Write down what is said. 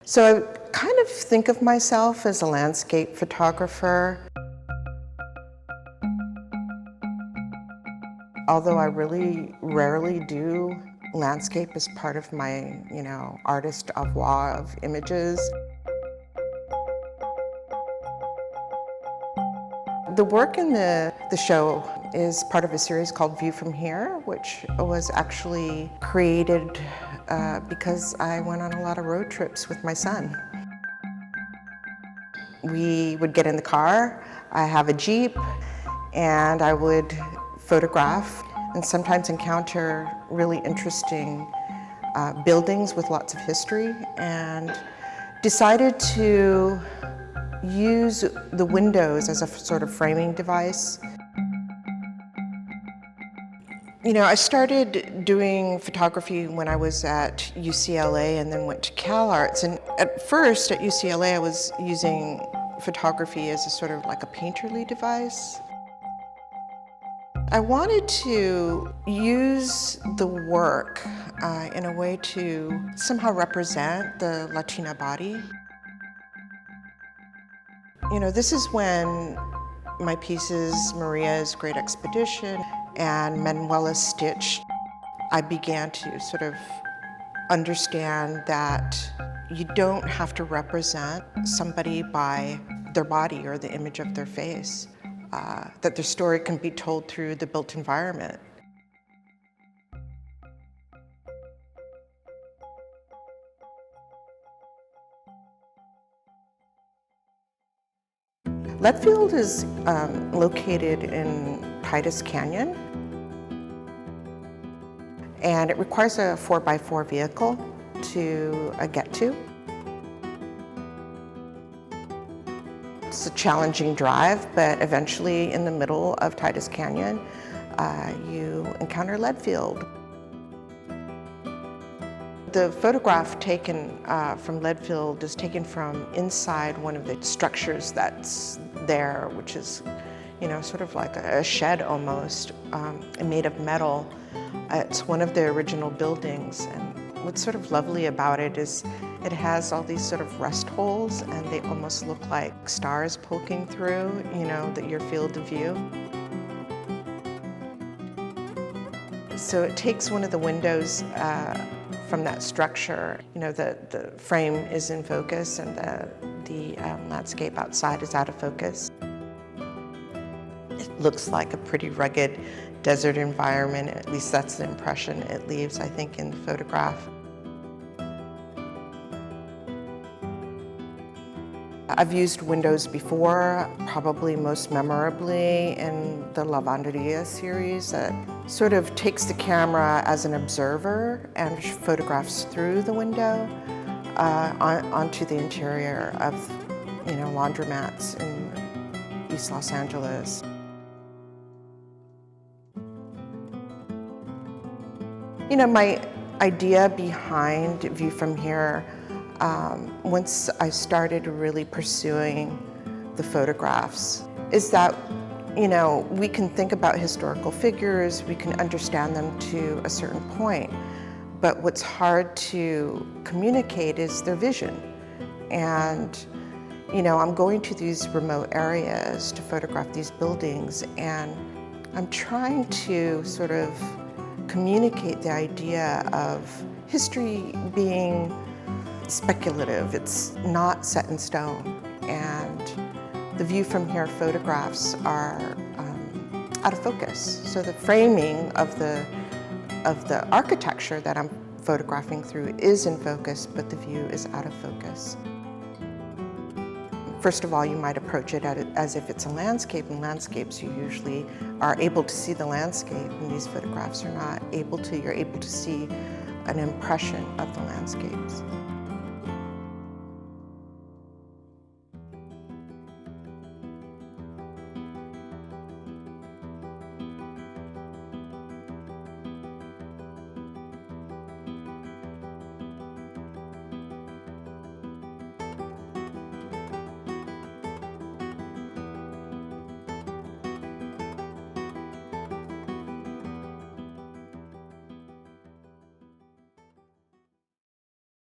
So I kind of think of myself as a landscape photographer. Although I really rarely do landscape as part of my, artist avoir of images. The work in the show is part of a series called View from Here, which was actually created because I went on a lot of road trips with my son. We would get in the car, I have a Jeep, and I would photograph and sometimes encounter really interesting buildings with lots of history, and decided to use the windows as a sort of framing device. I started doing photography when I was at UCLA and then went to CalArts. And at first at UCLA, I was using photography as a sort of like a painterly device. I wanted to use the work in a way to somehow represent the Latina body. This is when my pieces, Maria's Great Expedition and Manuela's Stitch, I began to sort of understand that you don't have to represent somebody by their body or the image of their face, that their story can be told through the built environment. Leadfield is located in Titus Canyon, and it requires a 4x4 vehicle to get to. It's a challenging drive, but eventually in the middle of Titus Canyon, you encounter Leadfield. The photograph taken from Leadfield is taken from inside one of the structures that's there, which is, sort of like a shed almost, made of metal. It's one of the original buildings, and what's sort of lovely about it is it has all these sort of rust holes, and they almost look like stars poking through, your field of view. So it takes one of the windows from that structure. The frame is in focus and the landscape outside is out of focus. It looks like a pretty rugged desert environment, at least that's the impression it leaves, I think, in the photograph. I've used windows before, probably most memorably in the Lavanderia series that sort of takes the camera as an observer and photographs through the window onto the interior of, laundromats in East Los Angeles. My idea behind View from Here, once I started really pursuing the photographs, is that, we can think about historical figures, we can understand them to a certain point, but what's hard to communicate is their vision. And, I'm going to these remote areas to photograph these buildings, and I'm trying to sort of communicate the idea of history being speculative. It's not set in stone, and the View from Here photographs are out of focus. So the framing of the architecture that I'm photographing through is in focus, but the view is out of focus. First of all, you might approach it as if it's a landscape. In landscapes, you usually are able to see the landscape, and these photographs are not able to. You're able to see an impression of the landscapes.